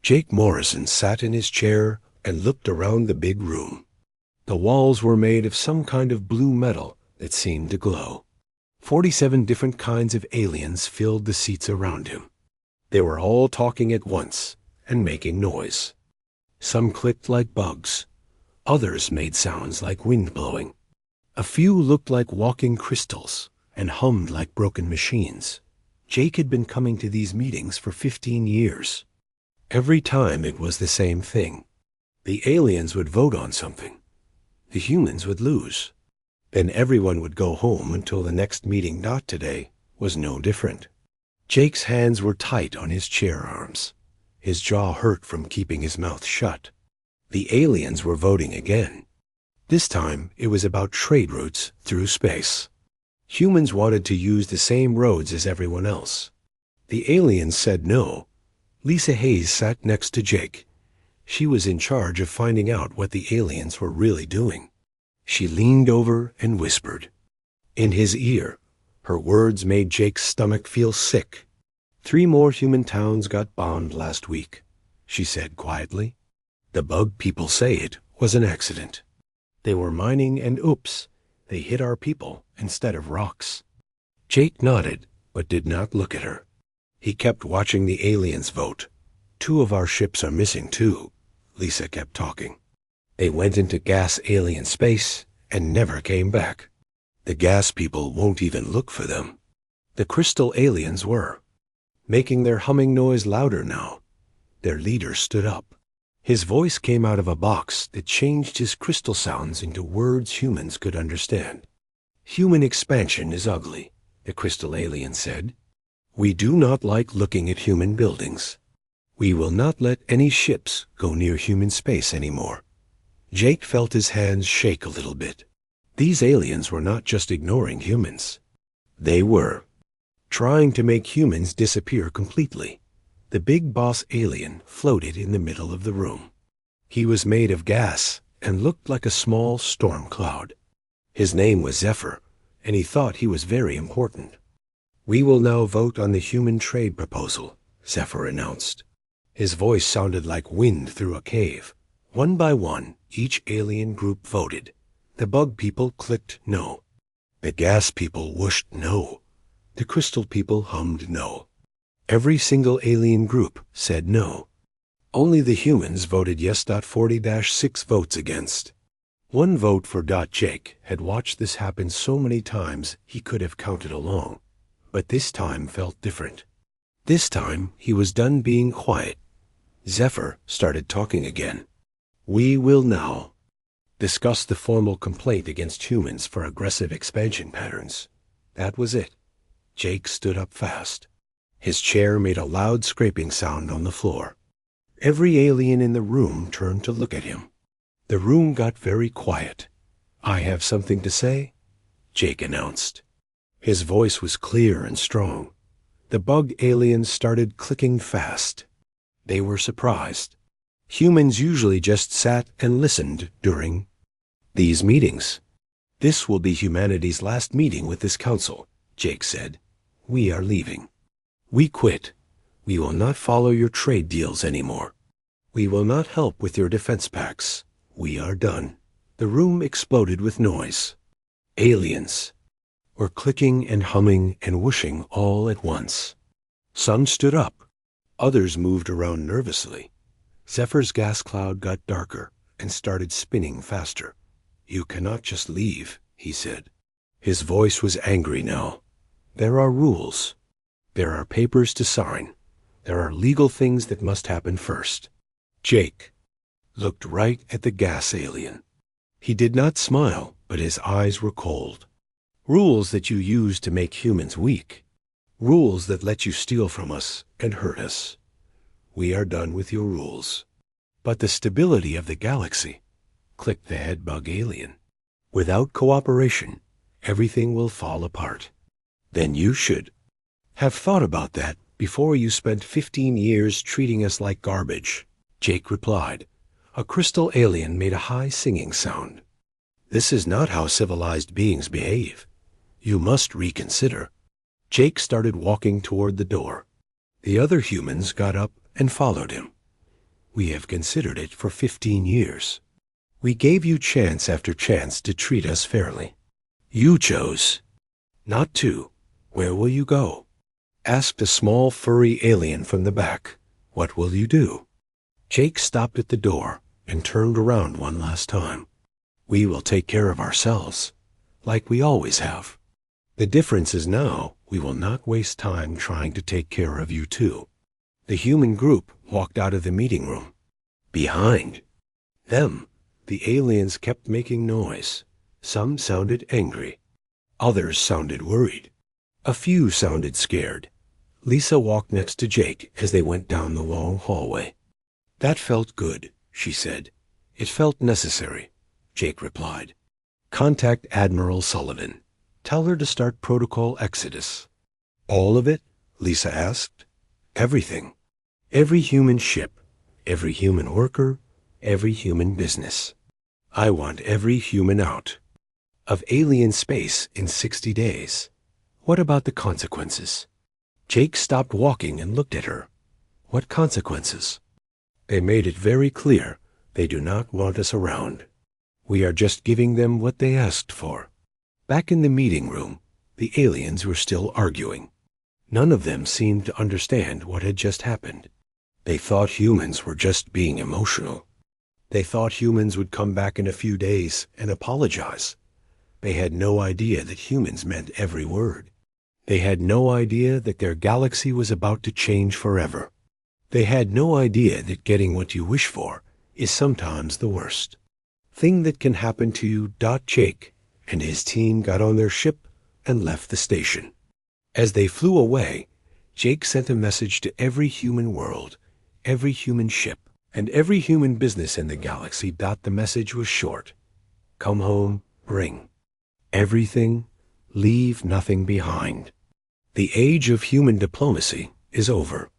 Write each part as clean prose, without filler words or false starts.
Jake Morrison sat in his chair and looked around the big room. The walls were made of some kind of blue metal that seemed to glow. 47 different kinds of aliens filled the seats around him. They were all talking at once and making noise. Some clicked like bugs. Others made sounds like wind blowing. A few looked like walking crystals and hummed like broken machines. Jake had been coming to these meetings for 15 years. Every time it was the same thing. The aliens would vote on something. The humans would lose. Then everyone would go home until the next meeting. Not today was no different. Jake's hands were tight on his chair arms. His jaw hurt from keeping his mouth shut. The aliens were voting again. This time it was about trade routes through space. Humans wanted to use the same roads as everyone else. The aliens said no. Lisa Hayes sat next to Jake. She was in charge of finding out what the aliens were really doing. She leaned over and whispered. In his ear, her words made Jake's stomach feel sick. 3 more human towns got bombed last week, she said quietly. The bug people say it was an accident. They were mining and oops, they hit our people instead of rocks. Jake nodded, but did not look at her. He kept watching the aliens vote. 2 of our ships are missing too, Lisa kept talking. They went into gas alien space and never came back. The gas people won't even look for them. The crystal aliens were, making their humming noise louder now. Their leader stood up. His voice came out of a box that changed his crystal sounds into words humans could understand. Human expansion is ugly, the crystal alien said. We do not like looking at human buildings. We will not let any ships go near human space anymore. Jake felt his hands shake a little bit. These aliens were not just ignoring humans. They were trying to make humans disappear completely. The big boss alien floated in the middle of the room. He was made of gas and looked like a small storm cloud. His name was Zephyr, and he thought he was very important. We will now vote on the human trade proposal, Zephyr announced. His voice sounded like wind through a cave. One by one, each alien group voted. The bug people clicked no. The gas people whooshed no. The crystal people hummed no. Every single alien group said no. Only the humans voted yes. 40-6 votes against. 1 vote for. Jake had watched this happen so many times he could have counted along. But this time felt different. This time he was done being quiet. Zephyr started talking again. We will now discuss the formal complaint against humans for aggressive expansion patterns. That was it. Jake stood up fast. His chair made a loud scraping sound on the floor. Every alien in the room turned to look at him. The room got very quiet. I have something to say, Jake announced. His voice was clear and strong. The bug aliens started clicking fast. They were surprised. Humans usually just sat and listened during these meetings. This will be humanity's last meeting with this council, Jake said. We are leaving. We quit. We will not follow your trade deals anymore. We will not help with your defense pacts. We are done. The room exploded with noise. Aliens were clicking and humming and whooshing all at once. Some stood up. Others moved around nervously. Zephyr's gas cloud got darker and started spinning faster. You cannot just leave, he said. His voice was angry now. There are rules. There are papers to sign. There are legal things that must happen first. Jake looked right at the gas alien. He did not smile, but his eyes were cold. Rules that you use to make humans weak. Rules that let you steal from us and hurt us. We are done with your rules. But the stability of the galaxy, clicked the head bug alien. Without cooperation, everything will fall apart. Then you should have thought about that before you spent 15 years treating us like garbage, Jake replied. A crystal alien made a high singing sound. This is not how civilized beings behave. You must reconsider. Jake started walking toward the door. The other humans got up and followed him. We have considered it for 15 years. We gave you chance after chance to treat us fairly. You chose not to. Where will you go? Asked a small furry alien from the back. What will you do? Jake stopped at the door and turned around one last time. We will take care of ourselves, like we always have. The difference is now we will not waste time trying to take care of you too. The human group walked out of the meeting room. Behind them, the aliens kept making noise. Some sounded angry. Others sounded worried. A few sounded scared. Lisa walked next to Jake as they went down the long hallway. That felt good, she said. It felt necessary, Jake replied. Contact Admiral Sullivan. Tell her to start Protocol Exodus. All of it? Lisa asked. Everything. Every human ship, every human worker, every human business. I want every human out of alien space in 60 days. What about the consequences? Jake stopped walking and looked at her. What consequences? They made it very clear they do not want us around. We are just giving them what they asked for. Back in the meeting room, the aliens were still arguing. None of them seemed to understand what had just happened. They thought humans were just being emotional. They thought humans would come back in a few days and apologize. They had no idea that humans meant every word. They had no idea that their galaxy was about to change forever. They had no idea that getting what you wish for is sometimes the worst thing that can happen to you. Jake and his team got on their ship and left the station. As they flew away, Jake sent a message to every human world, every human ship, and every human business in the galaxy. The message was short. Come home, bring everything, leave nothing behind. The age of human diplomacy is over.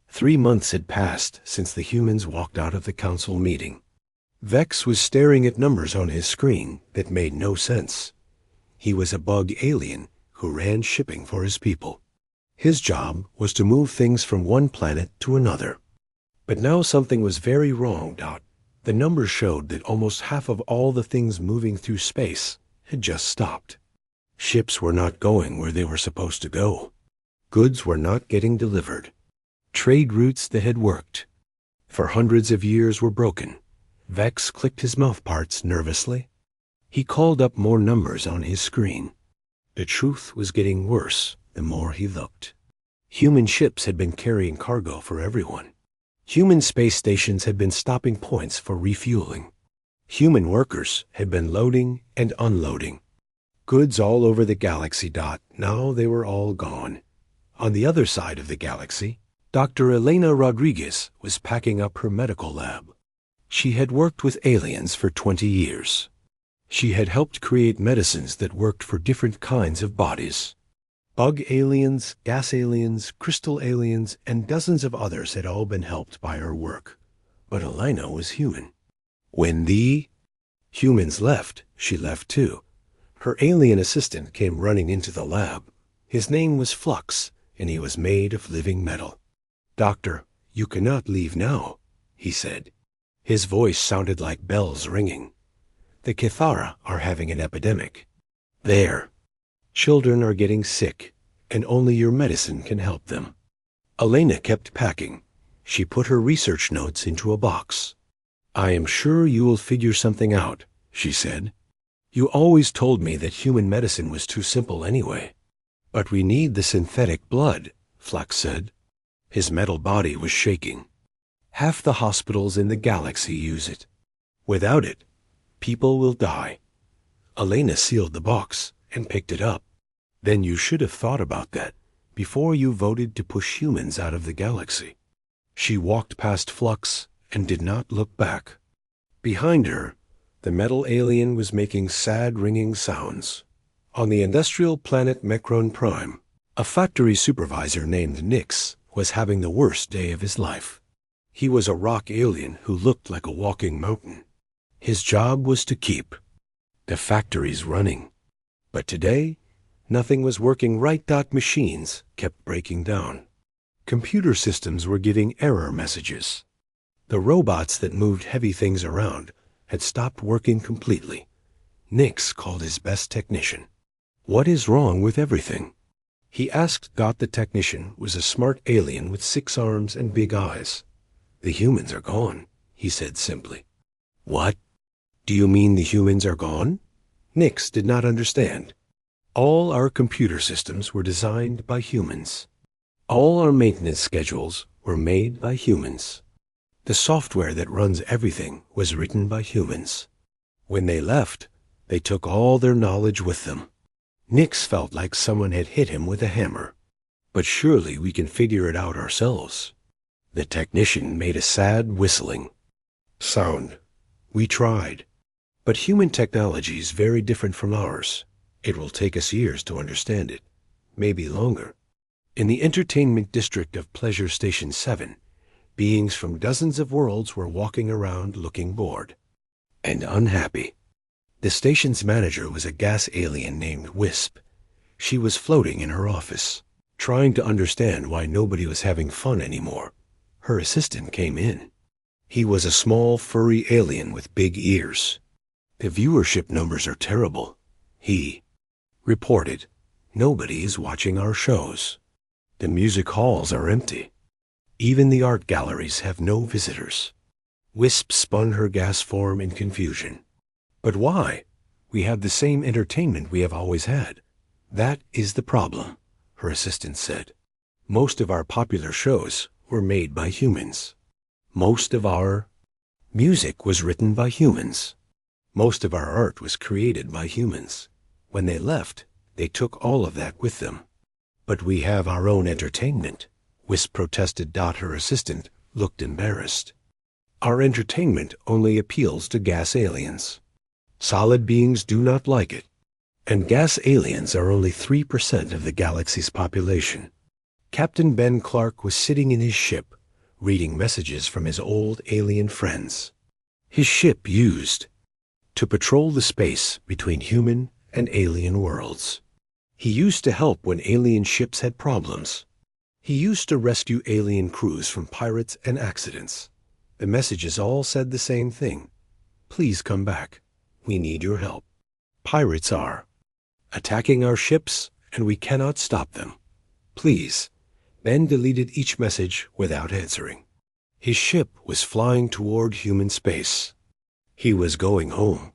3 months had passed since the humans walked out of the council meeting. Vex was staring at numbers on his screen that made no sense. He was a bug alien who ran shipping for his people. His job was to move things from one planet to another. But now something was very wrong. The numbers showed that almost half of all the things moving through space had just stopped. Ships were not going where they were supposed to go. Goods were not getting delivered. Trade routes that had worked for hundreds of years were broken. Vex clicked his mouthparts nervously. He called up more numbers on his screen. The truth was getting worse the more he looked. Human ships had been carrying cargo for everyone. Human space stations had been stopping points for refueling. Human workers had been loading and unloading. Goods all over the galaxy. Now they were all gone. On the other side of the galaxy, Dr. Elena Rodriguez was packing up her medical lab. She had worked with aliens for 20 years. She had helped create medicines that worked for different kinds of bodies. Bug aliens, gas aliens, crystal aliens, and dozens of others had all been helped by her work. But Elena was human. When the humans left, she left too. Her alien assistant came running into the lab. His name was Flux, and he was made of living metal. Doctor, you cannot leave now, he said. His voice sounded like bells ringing. The Kithara are having an epidemic. There. Children are getting sick, and only your medicine can help them. Elena kept packing. She put her research notes into a box. I am sure you will figure something out, she said. You always told me that human medicine was too simple anyway. But we need the synthetic blood, Flux said. His metal body was shaking. Half the hospitals in the galaxy use it. Without it, people will die. Elena sealed the box and picked it up. Then you should have thought about that before you voted to push humans out of the galaxy. She walked past Flux and did not look back. Behind her, the metal alien was making sad ringing sounds. On the industrial planet Mecron Prime, a factory supervisor named Nyx was having the worst day of his life. He was a rock alien who looked like a walking mountain. His job was to keep the factories running. But today, nothing was working right. Machines kept breaking down. Computer systems were giving error messages. The robots that moved heavy things around had stopped working completely. Nix called his best technician. "What is wrong with everything?" He asked. The technician was a smart alien with 6 arms and big eyes. "The humans are gone," he said simply. "What? Do you mean the humans are gone?" Nix did not understand. "All our computer systems were designed by humans. All our maintenance schedules were made by humans. The software that runs everything was written by humans. When they left, they took all their knowledge with them." Nix felt like someone had hit him with a hammer. "But surely we can figure it out ourselves." The technician made a sad whistling sound. "We tried. But human technology is very different from ours. It will take us years to understand it, maybe longer." In the entertainment district of Pleasure Station 7, beings from dozens of worlds were walking around looking bored and unhappy. The station's manager was a gas alien named Wisp. She was floating in her office, trying to understand why nobody was having fun anymore. Her assistant came in. He was a small, furry alien with big ears. "The viewership numbers are terrible," he reported. "Nobody is watching our shows. The music halls are empty. Even the art galleries have no visitors." Wisp spun her gas form in confusion. "But why? We have the same entertainment we have always had." "That is the problem," her assistant said. "Most of our popular shows were made by humans. Most of our music was written by humans. Most of our art was created by humans. When they left, they took all of that with them." "But we have our own entertainment," Wisp protested. Her assistant looked embarrassed. "Our entertainment only appeals to gas aliens. Solid beings do not like it. And gas aliens are only 3% of the galaxy's population." Captain Ben Clark was sitting in his ship, reading messages from his old alien friends. His ship used to patrol the space between human and alien worlds. He used to help when alien ships had problems. He used to rescue alien crews from pirates and accidents. The messages all said the same thing. "Please come back. We need your help. Pirates are attacking our ships, and we cannot stop them. Please." Ben deleted each message without answering. His ship was flying toward human space. He was going home.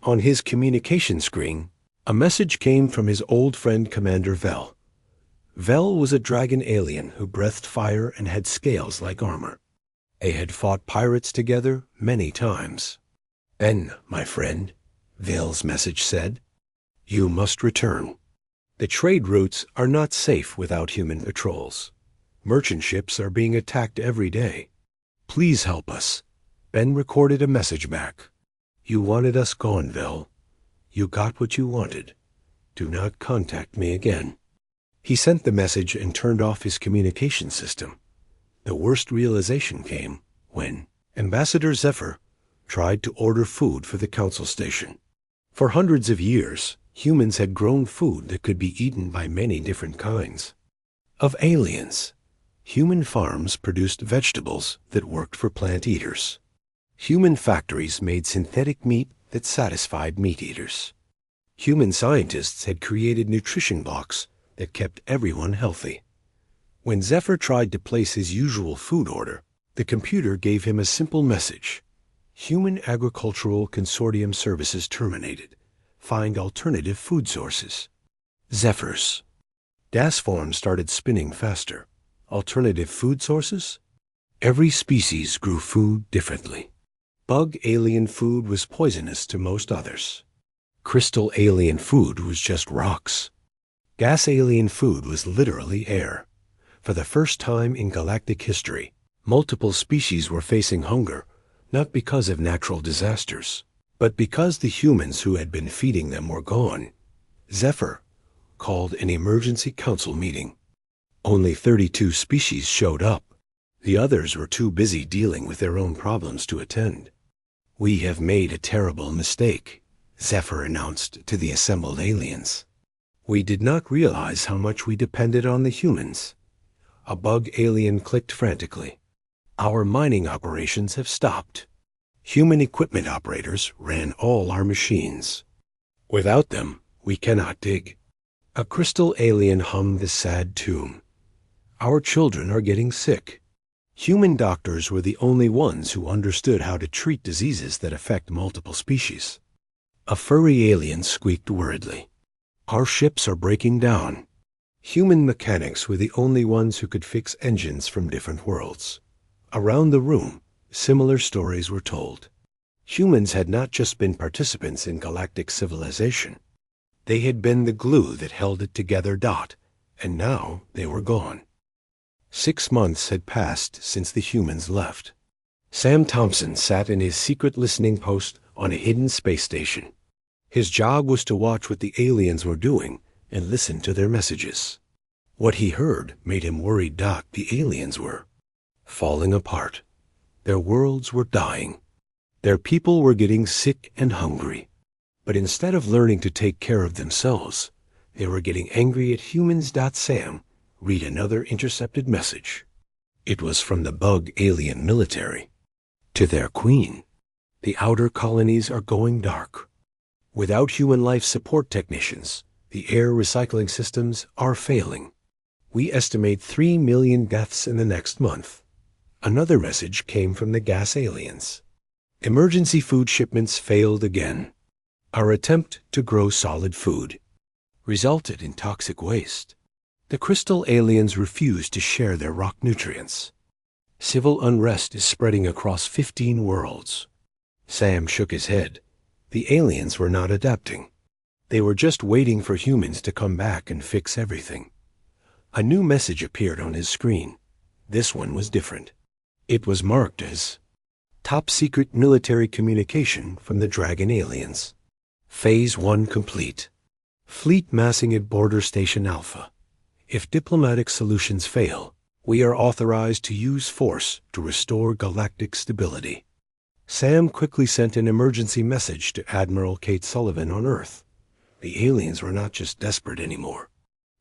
On his communication screen, a message came from his old friend Commander Vel. Vel was a dragon alien who breathed fire and had scales like armor. They had fought pirates together many times. "Ben, my friend," Vel's message said, "you must return. The trade routes are not safe without human patrols. Merchant ships are being attacked every day. Please help us." Ben recorded a message back. "You wanted us gone, Vel. You got what you wanted. Do not contact me again." He sent the message and turned off his communication system. The worst realization came when Ambassador Zephyr tried to order food for the council station. For hundreds of years, humans had grown food that could be eaten by many different kinds of aliens. Human farms produced vegetables that worked for plant eaters. Human factories made synthetic meat that satisfied meat eaters. Human scientists had created nutrition blocks that kept everyone healthy. When Zephyr tried to place his usual food order, the computer gave him a simple message: "Human Agricultural Consortium services terminated. Find alternative food sources." Zephyr's gas form started spinning faster. Alternative food sources? Every species grew food differently. Bug alien food was poisonous to most others. Crystal alien food was just rocks. Gas alien food was literally air. For the first time in galactic history, multiple species were facing hunger, not because of natural disasters, but because the humans who had been feeding them were gone. Zephyr called an emergency council meeting. Only 32 species showed up. The others were too busy dealing with their own problems to attend. "We have made a terrible mistake," Zephyr announced to the assembled aliens. "We did not realize how much we depended on the humans." A bug alien clicked frantically. Our mining operations have stopped. Human equipment operators ran all our machines. Without them, we cannot dig. A crystal alien hummed the sad tune. Our children are getting sick. Human doctors were the only ones who understood how to treat diseases that affect multiple species. A furry alien squeaked worriedly. Our ships are breaking down. Human mechanics were the only ones who could fix engines from different worlds. Around the room, similar stories were told. Humans had not just been participants in galactic civilization. They had been the glue that held it together. And now they were gone. 6 months had passed since the humans left. Sam Thompson sat in his secret listening post on a hidden space station. His job was to watch what the aliens were doing and listen to their messages. What he heard made him worried. The aliens were falling apart. Their worlds were dying. Their people were getting sick and hungry. But instead of learning to take care of themselves, they were getting angry at humans. Sam read another intercepted message. It was from the bug alien military. To their queen, the outer colonies are going dark. Without human life support technicians, the air recycling systems are failing. We estimate 3 million deaths in the next month. Another message came from the gas aliens. Emergency food shipments failed again. Our attempt to grow solid food resulted in toxic waste. The crystal aliens refused to share their rock nutrients. Civil unrest is spreading across 15 worlds. Sam shook his head. The aliens were not adapting. They were just waiting for humans to come back and fix everything. A new message appeared on his screen. This one was different. It was marked as top secret military communication from the Dragon aliens. Phase 1 complete. Fleet massing at Border Station Alpha. If diplomatic solutions fail, we are authorized to use force to restore galactic stability. Sam quickly sent an emergency message to Admiral Kate Sullivan on Earth. The aliens were not just desperate anymore.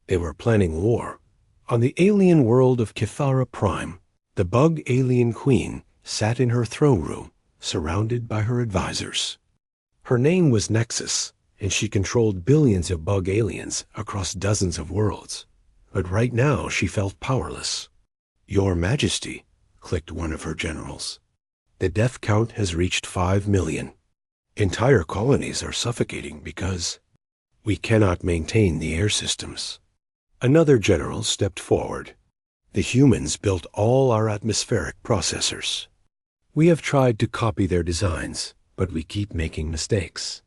They were planning war. On the alien world of Kithara Prime, the bug alien queen sat in her throne room, surrounded by her advisors. Her name was Nexus, and she controlled billions of bug aliens across dozens of worlds. But right now she felt powerless. "Your Majesty," clicked one of her generals. "The death count has reached 5 million. Entire colonies are suffocating because we cannot maintain the air systems." Another general stepped forward. "The humans built all our atmospheric processors. We have tried to copy their designs, but we keep making mistakes.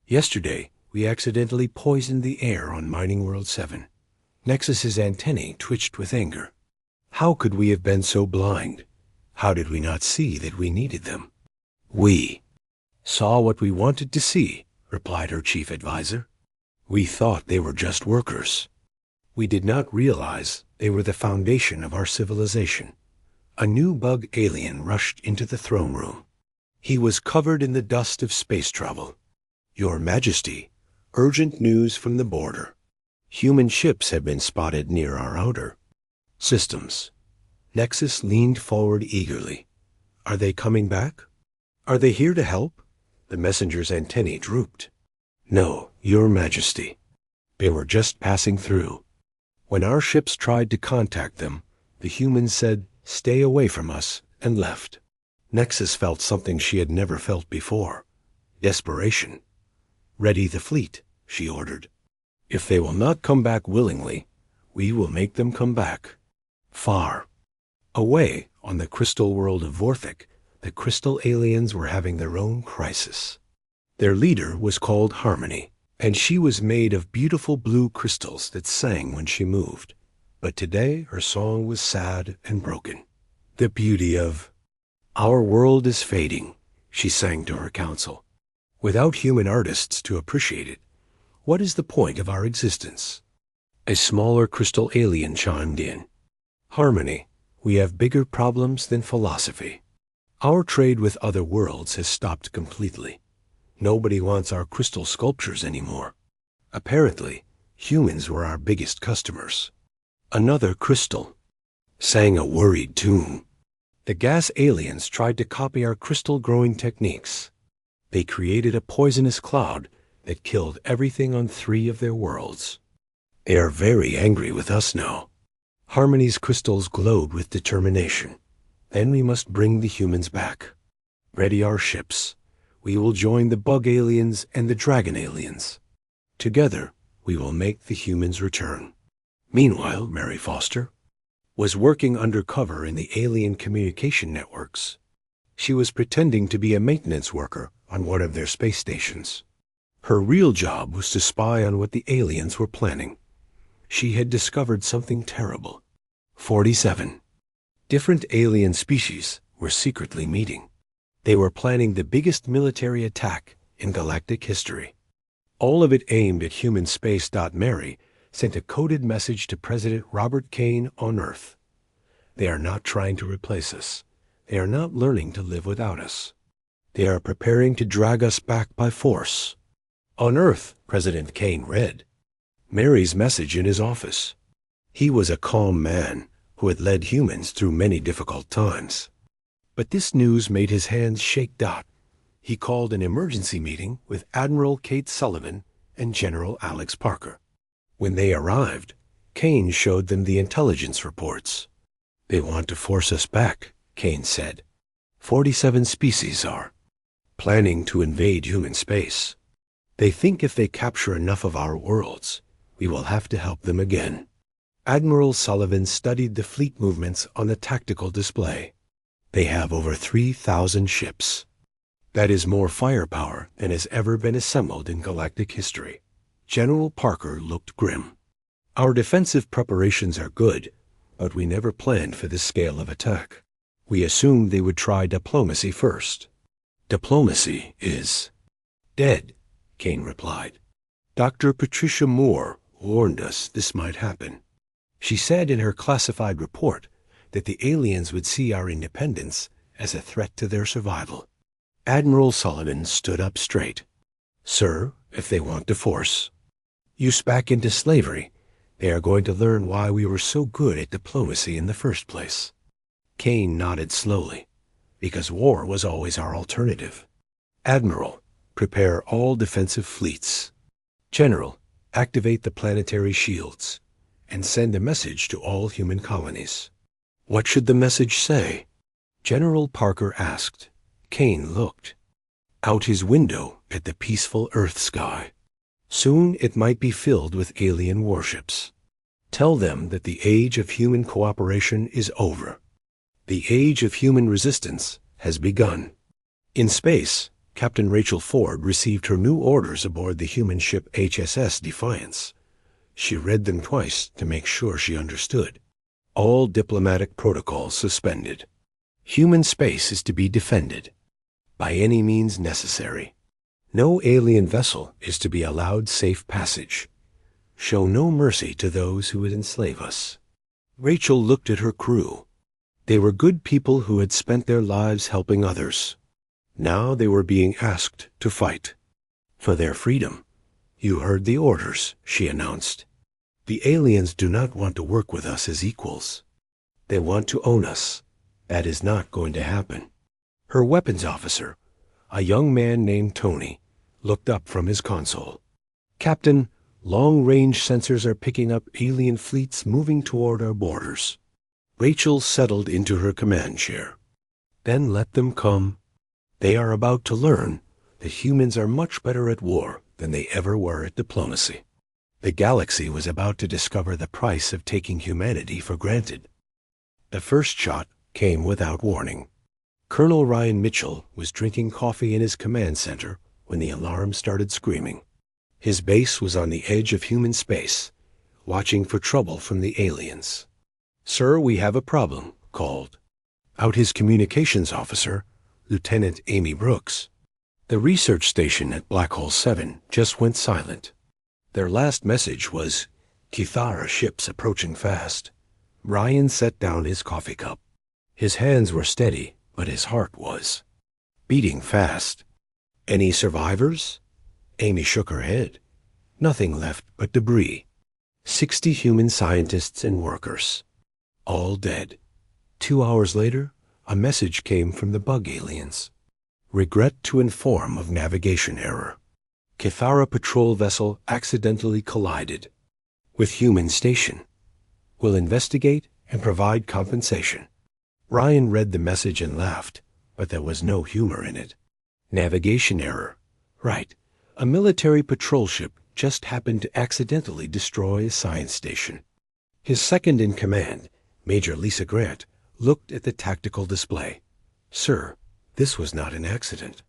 Yesterday, we accidentally poisoned the air on Mining World 7. Nexus's antennae twitched with anger. How could we have been so blind? How did we not see that we needed them?" "We saw what we wanted to see," replied her chief advisor. "We thought they were just workers. We did not realize they were the foundation of our civilization." A new bug alien rushed into the throne room. He was covered in the dust of space travel. "Your Majesty, urgent news from the border. Human ships have been spotted near our outer systems." Nexus leaned forward eagerly. "Are they coming back? Are they here to help?" The messenger's antennae drooped. "No, Your Majesty. They were just passing through. When our ships tried to contact them, the humans said, 'Stay away from us,' and left." Nexus felt something she had never felt before. Desperation. "Ready the fleet," she ordered. "If they will not come back willingly, we will make them come back." Far away on the crystal world of Vorthik, the crystal aliens were having their own crisis. Their leader was called Harmony, and she was made of beautiful blue crystals that sang when she moved. But today her song was sad and broken. "The beauty of our world is fading," she sang to her council. "Without human artists to appreciate it, what is the point of our existence?" A smaller crystal alien chimed in. "Harmony, we have bigger problems than philosophy. Our trade with other worlds has stopped completely. Nobody wants our crystal sculptures anymore. Apparently, humans were our biggest customers." Another crystal sang a worried tune. The gas aliens tried to copy our crystal growing techniques. They created a poisonous cloud that killed everything on 3 of their worlds. They are very angry with us now. Harmony's crystals glowed with determination. Then we must bring the humans back. Ready our ships. We will join the bug aliens and the dragon aliens. Together, we will make the humans return. Meanwhile, Mary Foster was working undercover in the alien communication networks. She was pretending to be a maintenance worker on one of their space stations. Her real job was to spy on what the aliens were planning. She had discovered something terrible. 47 different alien species were secretly meeting. They were planning the biggest military attack in galactic history. All of it aimed at human space. Mary sent a coded message to President Robert Kane on Earth. They are not trying to replace us. They are not learning to live without us. They are preparing to drag us back by force. On Earth, President Kane read Mary's message in his office. He was a calm man who had led humans through many difficult times. But this news made his hands shake. He called an emergency meeting with Admiral Kate Sullivan and General Alex Parker. When they arrived, Kane showed them the intelligence reports. They want to force us back, Kane said. 47 species are planning to invade human space. They think if they capture enough of our worlds, we will have to help them again. Admiral Sullivan studied the fleet movements on the tactical display. They have over 3,000 ships. That is more firepower than has ever been assembled in galactic history. General Parker looked grim. Our defensive preparations are good, but we never planned for this scale of attack. We assumed they would try diplomacy first. Diplomacy is dead, Kane replied. Dr. Patricia Moore warned us this might happen. She said in her classified report that the aliens would see our independence as a threat to their survival. Admiral Sullivan stood up straight. Sir, if they want to force us back into slavery, they are going to learn why we were so good at diplomacy in the first place. Kane nodded slowly, because war was always our alternative. Admiral, prepare all defensive fleets. General, activate the planetary shields and send a message to all human colonies. What should the message say? General Parker asked. Kane looked out his window at the peaceful Earth sky. Soon it might be filled with alien warships. Tell them that the age of human cooperation is over. The age of human resistance has begun. In space, Captain Rachel Ford received her new orders aboard the human ship HSS Defiance. She read them twice to make sure she understood. All diplomatic protocols suspended. Human space is to be defended by any means necessary. No alien vessel is to be allowed safe passage. Show no mercy to those who would enslave us. Rachel looked at her crew. They were good people who had spent their lives helping others. Now they were being asked to fight for their freedom. You heard the orders, she announced. The aliens do not want to work with us as equals. They want to own us. That is not going to happen. Her weapons officer, a young man named Tony, looked up from his console. Captain, long-range sensors are picking up alien fleets moving toward our borders. Rachel settled into her command chair. Then let them come. They are about to learn that humans are much better at war than they ever were at diplomacy. The galaxy was about to discover the price of taking humanity for granted. The first shot came without warning. Colonel Ryan Mitchell was drinking coffee in his command center when the alarm started screaming. His base was on the edge of human space, watching for trouble from the aliens. Sir, we have a problem, called out his communications officer, Lieutenant Amy Brooks. The research station at Black Hole 7 just went silent. Their last message was, Kithara ships approaching fast. Ryan set down his coffee cup. His hands were steady, but his heart was beating fast. Any survivors? Amy shook her head. Nothing left but debris. 60 human scientists and workers. All dead. 2 hours later, A message came from the bug aliens. Regret to inform of navigation error. Kithara patrol vessel accidentally collided with human station. Will investigate and provide compensation. Ryan read the message and laughed, but there was no humor in it. Navigation error. Right. A military patrol ship just happened to accidentally destroy a science station. His second-in-command, Major Lisa Grant, looked at the tactical display. Sir, this was not an accident.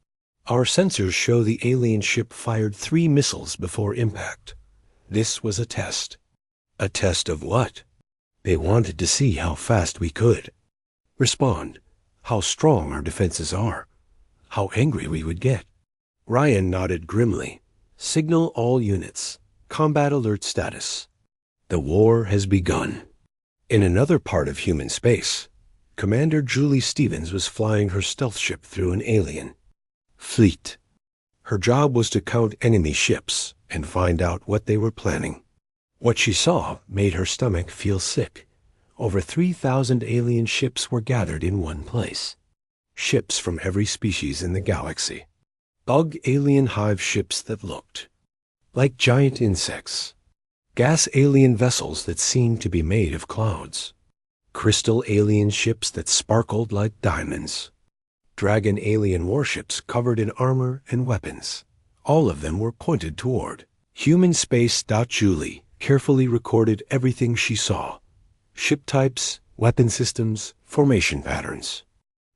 Our sensors show the alien ship fired 3 missiles before impact. This was a test. A test of what? They wanted to see how fast we could respond, how strong our defenses are, how angry we would get. Ryan nodded grimly. Signal all units. Combat alert status. The war has begun. In another part of human space, Commander Julie Stevens was flying her stealth ship through an alien fleet. Her job was to count enemy ships and find out what they were planning. What she saw made her stomach feel sick. Over 3,000 alien ships were gathered in one place. Ships from every species in the galaxy. Bug alien hive ships that looked like giant insects. Gas alien vessels that seemed to be made of clouds. Crystal alien ships that sparkled like diamonds. Dragon alien warships covered in armor and weapons. All of them were pointed toward human space. Julie carefully recorded everything she saw. Ship types, weapon systems, formation patterns.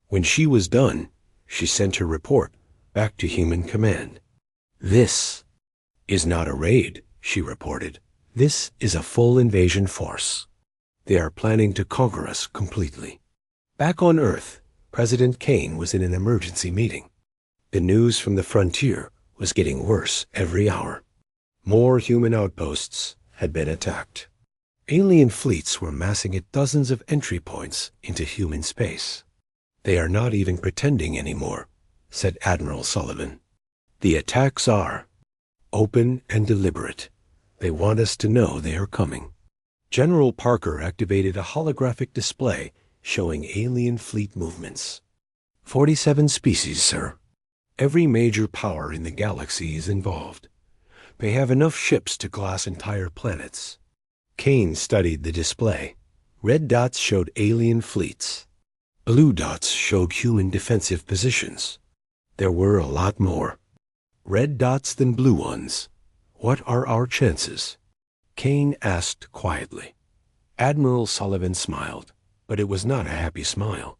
When she was done, she sent her report back to Human Command. This is not a raid, she reported. This is a full invasion force. They are planning to conquer us completely. Back on Earth, President Kane was in an emergency meeting. The news from the frontier was getting worse every hour. More human outposts had been attacked. Alien fleets were massing at dozens of entry points into human space. They are not even pretending anymore, said Admiral Sullivan. The attacks are open and deliberate. They want us to know they are coming. General Parker activated a holographic display showing alien fleet movements. 47 species, sir. Every major power in the galaxy is involved. They have enough ships to glass entire planets. Kane studied the display. Red dots showed alien fleets. Blue dots showed human defensive positions. There were a lot more. Red dots than blue ones. What are our chances? Kane asked quietly. Admiral Sullivan smiled, but it was not a happy smile.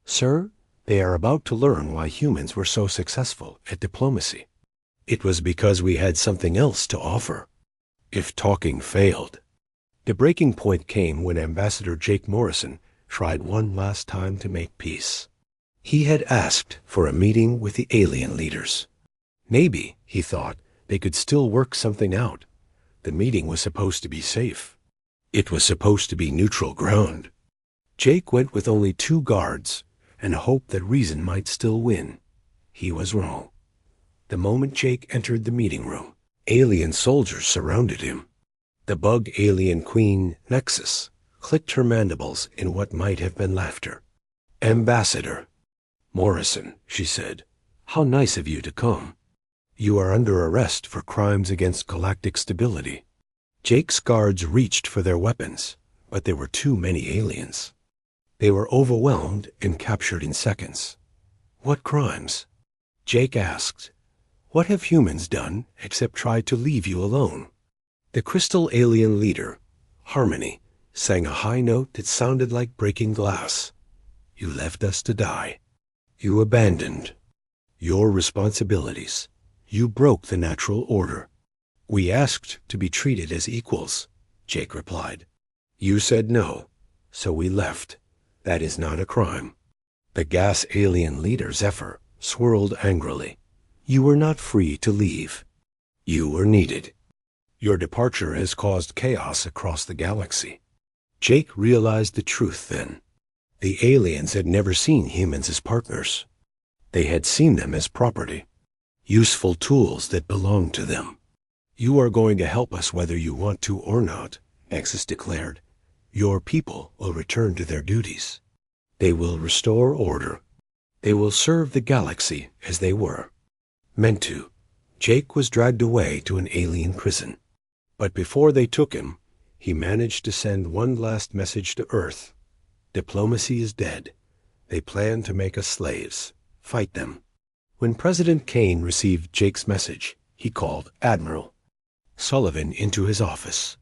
Sir, they are about to learn why humans were so successful at diplomacy. It was because we had something else to offer. If talking failed. The breaking point came when Ambassador Jake Morrison tried one last time to make peace. He had asked for a meeting with the alien leaders. Maybe, he thought, they could still work something out. The meeting was supposed to be safe. It was supposed to be neutral ground. Jake went with only 2 guards and hoped that reason might still win. He was wrong. The moment Jake entered the meeting room, alien soldiers surrounded him. The bug alien queen, Nexus, clicked her mandibles in what might have been laughter. Ambassador Morrison, she said, how nice of you to come. You are under arrest for crimes against galactic stability. Jake's guards reached for their weapons, but there were too many aliens. They were overwhelmed and captured in seconds. What crimes? Jake asked. What have humans done except try to leave you alone? The crystal alien leader, Harmony, sang a high note that sounded like breaking glass. You left us to die. You abandoned your responsibilities. You broke the natural order. We asked to be treated as equals, Jake replied. You said no, so we left. That is not a crime. The gas alien leader, Zephyr, swirled angrily. You were not free to leave. You were needed. Your departure has caused chaos across the galaxy. Jake realized the truth then. The aliens had never seen humans as partners. They had seen them as property, useful tools that belonged to them. You are going to help us whether you want to or not, Nexus declared. Your people will return to their duties. They will restore order. They will serve the galaxy as they were meant to. Jake was dragged away to an alien prison. But before they took him, he managed to send one last message to Earth. Diplomacy is dead. They plan to make us slaves. Fight them. When President Kane received Jake's message, he called Admiral Sullivan into his office.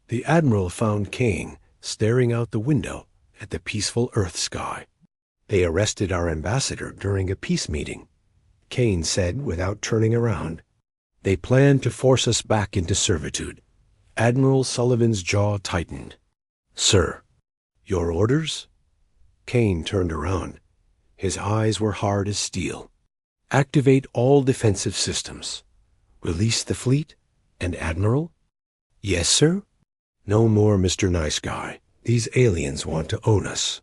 The Admiral found Kane staring out the window at the peaceful Earth sky. They arrested our ambassador during a peace meeting, Kane said without turning around. They plan to force us back into servitude. Admiral Sullivan's jaw tightened. Sir, your orders? Kane turned around. His eyes were hard as steel. Activate all defensive systems. Release the fleet and Admiral? Yes, sir? No more Mr. Nice Guy. These aliens want to own us.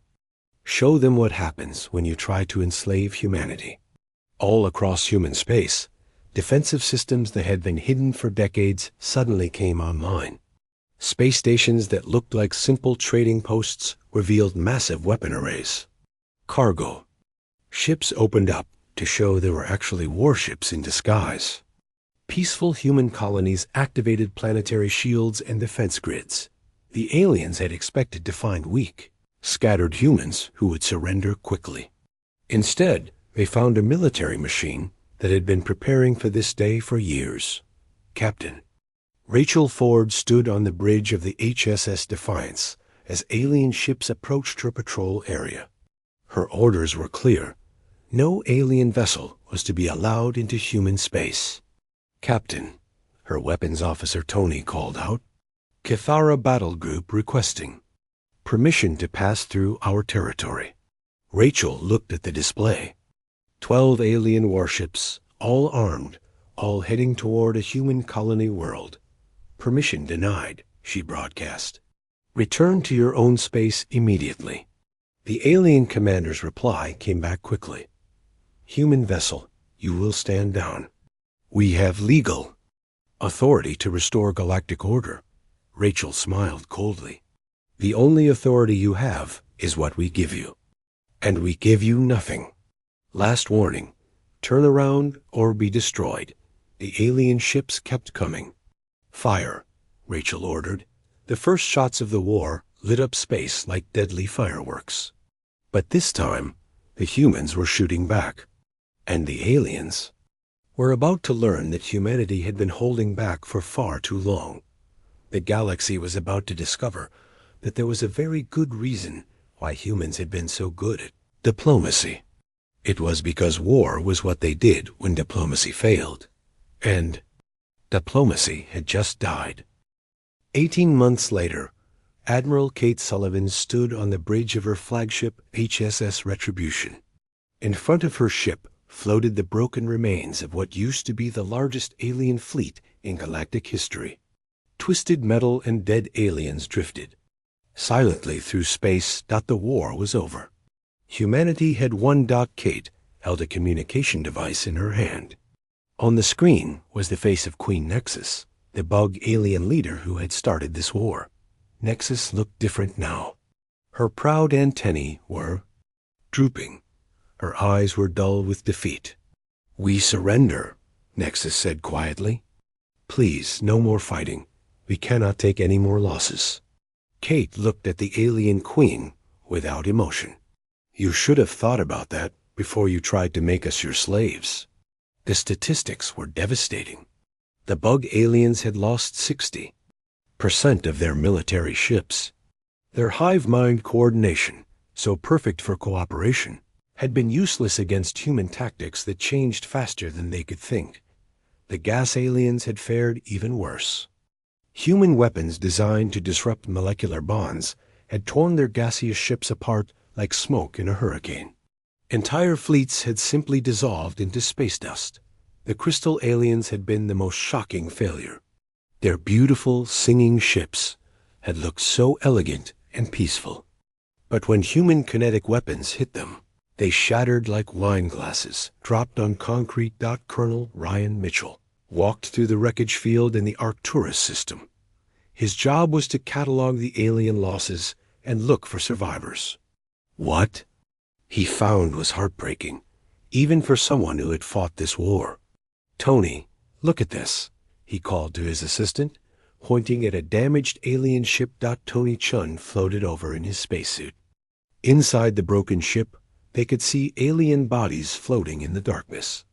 Show them what happens when you try to enslave humanity. All across human space, defensive systems that had been hidden for decades suddenly came online. Space stations that looked like simple trading posts revealed massive weapon arrays. Cargo. Ships opened up to show there were actually warships in disguise. Peaceful human colonies activated planetary shields and defense grids. The aliens had expected to find weak, scattered humans who would surrender quickly. Instead, they found a military machine that had been preparing for this day for years. Captain Rachel Ford stood on the bridge of the HSS Defiance as alien ships approached her patrol area. Her orders were clear. No alien vessel was to be allowed into human space. Captain, her weapons officer Tony called out. Kithara Battle Group requesting permission to pass through our territory. Rachel looked at the display. 12 alien warships, all armed, all heading toward a human colony world. Permission denied, she broadcast. Return to your own space immediately. The alien commander's reply came back quickly. Human vessel, you will stand down. We have legal authority to restore galactic order. Rachel smiled coldly. The only authority you have is what we give you. And we give you nothing. Last warning. Turn around or be destroyed. The alien ships kept coming. Fire, Rachel ordered. The first shots of the war lit up space like deadly fireworks. But this time, the humans were shooting back. And the aliens were about to learn that humanity had been holding back for far too long. The galaxy was about to discover that there was a very good reason why humans had been so good at diplomacy. It was because war was what they did when diplomacy failed. And diplomacy had just died. 18 months later, Admiral Kate Sullivan stood on the bridge of her flagship HSS Retribution. In front of her ship floated the broken remains of what used to be the largest alien fleet in galactic history. Twisted metal and dead aliens drifted. Silently through space, the war was over. Humanity had won. Kate held a communication device in her hand. On the screen was the face of Queen Nexus, the bug alien leader who had started this war. Nexus looked different now. Her proud antennae were drooping. Her eyes were dull with defeat. We surrender, Nexus said quietly. Please, no more fighting. We cannot take any more losses. Kate looked at the alien queen without emotion. You should have thought about that before you tried to make us your slaves. The statistics were devastating. The bug aliens had lost 60% of their military ships. Their hive-mind coordination, so perfect for cooperation, had been useless against human tactics that changed faster than they could think. The gas aliens had fared even worse. Human weapons designed to disrupt molecular bonds had torn their gaseous ships apart like smoke in a hurricane. Entire fleets had simply dissolved into space dust. The crystal aliens had been the most shocking failure. Their beautiful, singing ships had looked so elegant and peaceful. But when human kinetic weapons hit them, they shattered like wine glasses, dropped on concrete. Colonel Ryan Mitchell walked through the wreckage field in the Arcturus system. His job was to catalog the alien losses and look for survivors. What? he found was heartbreaking, even for someone who had fought this war. "Tony, look at this," he called to his assistant, pointing at a damaged alien ship. Tony Chun floated over in his spacesuit. Inside the broken ship, they could see alien bodies floating in the darkness.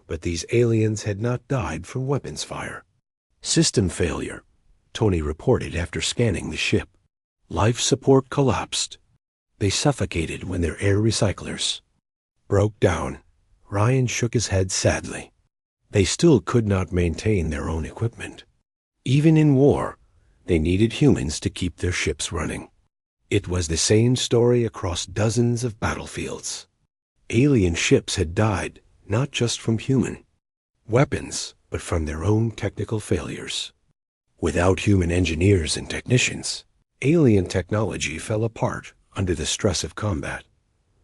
But these aliens had not died from weapons fire. "System failure," Tony reported after scanning the ship. "Life support collapsed. They suffocated when their air recyclers broke down." Ryan shook his head sadly. They still could not maintain their own equipment. Even in war, they needed humans to keep their ships running. It was the same story across dozens of battlefields. Alien ships had died not just from human weapons, but from their own technical failures. Without human engineers and technicians, alien technology fell apart under the stress of combat.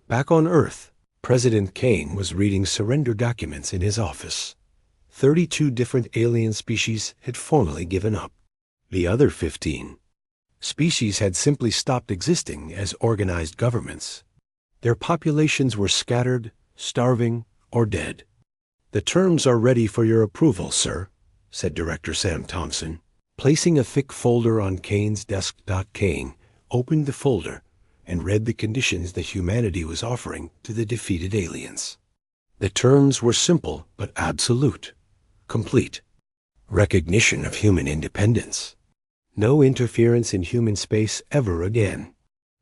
Back on Earth, President Kane was reading surrender documents in his office. 32 different alien species had formally given up. The other 15 species had simply stopped existing as organized governments. Their populations were scattered, starving, or dead. "The terms are ready for your approval, sir," said Director Sam Thompson, placing a thick folder on Kane's desk. Kane opened the folder and read the conditions that humanity was offering to the defeated aliens. The terms were simple but absolute. Complete recognition of human independence. No interference in human space ever again.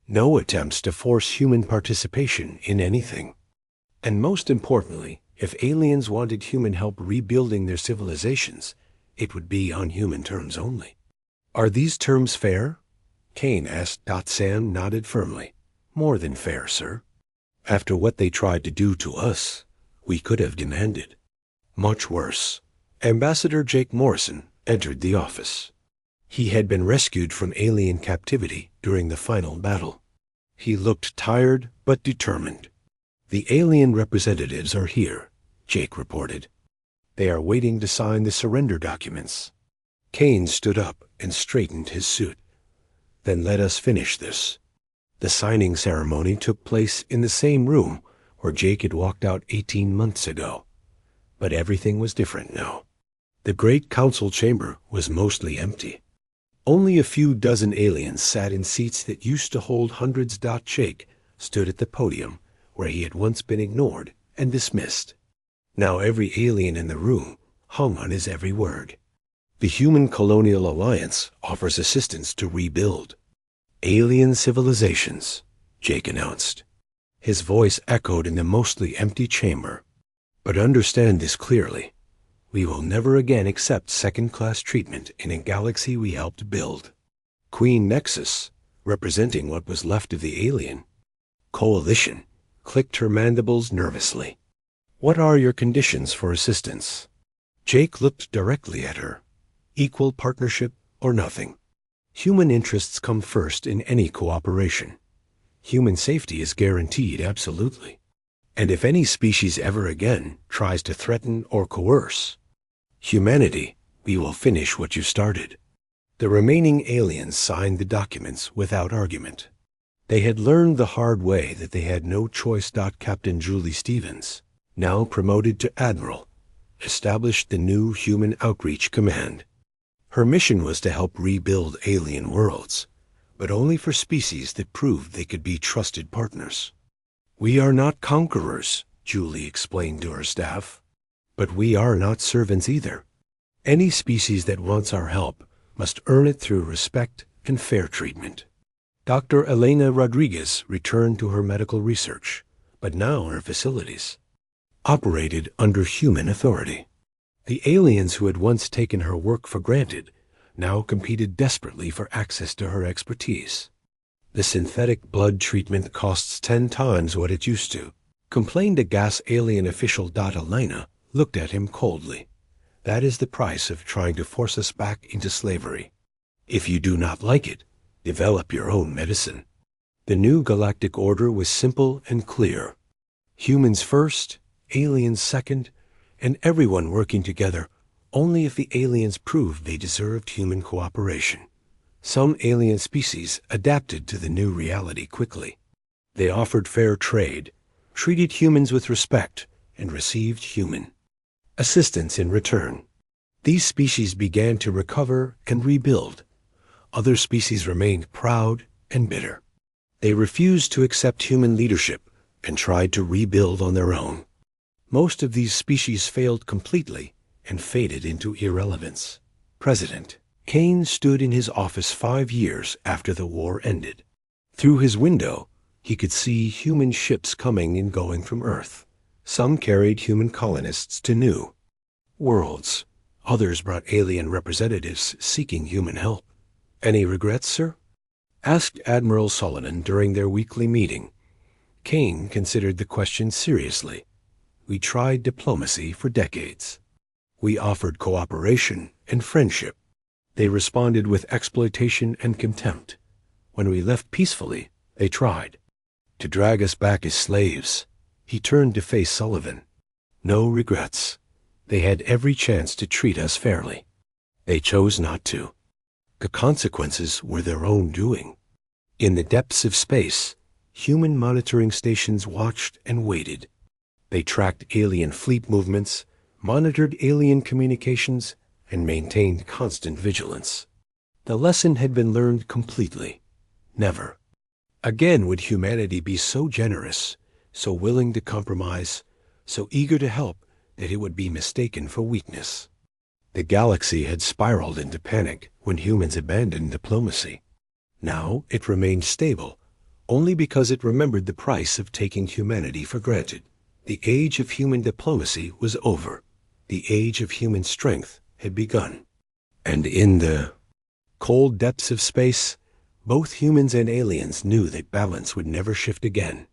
No attempts to force human participation in anything. And most importantly, if aliens wanted human help rebuilding their civilizations, it would be on human terms only. "Are these terms fair?" Kane asked. Sam nodded firmly. "More than fair, sir. After what they tried to do to us, we could have demanded much worse." Ambassador Jake Morrison entered the office. He had been rescued from alien captivity during the final battle. He looked tired but determined. "The alien representatives are here," Jake reported. "They are waiting to sign the surrender documents." Kane stood up and straightened his suit. "Then let us finish this." The signing ceremony took place in the same room where Jake had walked out 18 months ago. But everything was different now. The great council chamber was mostly empty. Only a few dozen aliens sat in seats that used to hold hundreds. Jake stood at the podium where he had once been ignored and dismissed. Now every alien in the room hung on his every word. "The Human Colonial Alliance offers assistance to rebuild alien civilizations," Jake announced. His voice echoed in the mostly empty chamber. "But understand this clearly. We will never again accept second-class treatment in a galaxy we helped build." Queen Nexus, representing what was left of the alien coalition, clicked her mandibles nervously. "What are your conditions for assistance?" Jake looked directly at her. "Equal partnership or nothing. Human interests come first in any cooperation. Human safety is guaranteed absolutely. And if any species ever again tries to threaten or coerce humanity, we will finish what you started." The remaining aliens signed the documents without argument. They had learned the hard way that they had no choice. Captain Julie Stevens, now promoted to Admiral, established the new Human Outreach Command. Her mission was to help rebuild alien worlds, but only for species that proved they could be trusted partners. "We are not conquerors," Julie explained to her staff, "but we are not servants either. Any species that wants our help must earn it through respect and fair treatment." Dr. Elena Rodriguez returned to her medical research, but now her facilities operated under human authority. The aliens who had once taken her work for granted now competed desperately for access to her expertise. "The synthetic blood treatment costs 10 times what it used to," complained a gas alien official. Elena looked at him coldly. "That is the price of trying to force us back into slavery. If you do not like it, develop your own medicine." The new galactic order was simple and clear. Humans first, aliens second, and everyone working together only if the aliens proved they deserved human cooperation. Some alien species adapted to the new reality quickly. They offered fair trade, treated humans with respect, and received human assistance in return. These species began to recover and rebuild. Other species remained proud and bitter. They refused to accept human leadership and tried to rebuild on their own. Most of these species failed completely and faded into irrelevance. President Kane stood in his office 5 years after the war ended. Through his window, he could see human ships coming and going from Earth. Some carried human colonists to new worlds. Others brought alien representatives seeking human help. "Any regrets, sir?" asked Admiral Sullivan during their weekly meeting. Kane considered the question seriously. "We tried diplomacy for decades. We offered cooperation and friendship. They responded with exploitation and contempt. When we left peacefully, they tried to drag us back as slaves." He turned to face Sullivan. "No regrets. They had every chance to treat us fairly. They chose not to. The consequences were their own doing." In the depths of space, human monitoring stations watched and waited. They tracked alien fleet movements, monitored alien communications, and maintained constant vigilance. The lesson had been learned completely. Never again would humanity be so generous, so willing to compromise, so eager to help that it would be mistaken for weakness. The galaxy had spiraled into panic when humans abandoned diplomacy. Now it remained stable, only because it remembered the price of taking humanity for granted. The age of human diplomacy was over. The age of human strength had begun. And in the cold depths of space, both humans and aliens knew that balance would never shift again.